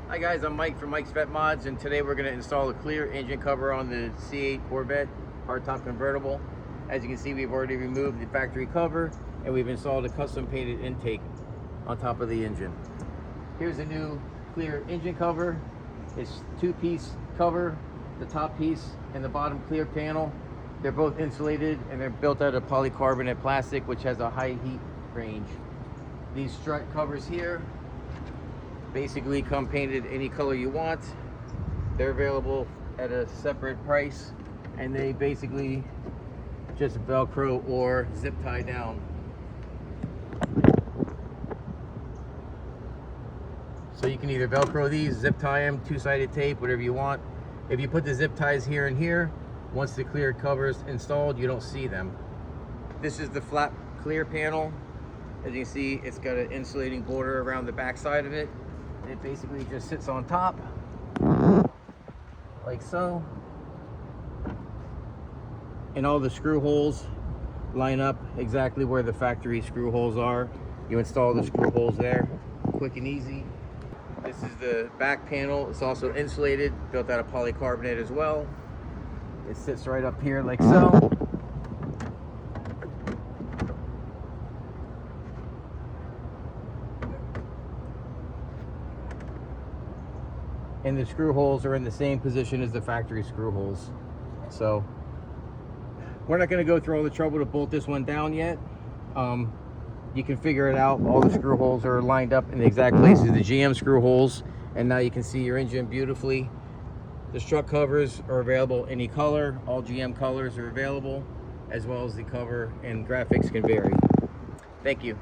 Hi guys, I'm Mike from Mike's Vet Mods, and today we're going to install a clear engine cover on the C8 Corvette hardtop convertible. As you can see, we've already removed the factory cover and we've installed a custom painted intake on top of the engine. Here's a new clear engine cover. It's two-piece cover, the top piece and the bottom clear panel. They're both insulated and they're built out of polycarbonate plastic, which has a high heat range. These strut covers here basically come painted any color you want. They're available at a separate price, and they basically just Velcro or zip tie down. So you can either Velcro these, zip tie them, two-sided tape, whatever you want. If you put the zip ties here and here, once the clear cover is installed, you don't see them. This is the flat clear panel. As you can see, it's got an insulating border around the back side of it. It basically just sits on top, like so. And all the screw holes line up exactly where the factory screw holes are. You install the screw holes there, quick and easy. This is the back panel. It's also insulated, built out of polycarbonate as well. It sits right up here like so. And the screw holes are in the same position as the factory screw holes. So we're not going to go through all the trouble to bolt this one down yet. You can figure it out. All the screw holes are lined up in the exact places, the GM screw holes, and now you can see your engine beautifully. The strut covers are available any color. All GM colors are available, as well as the cover and graphics can vary. Thank you.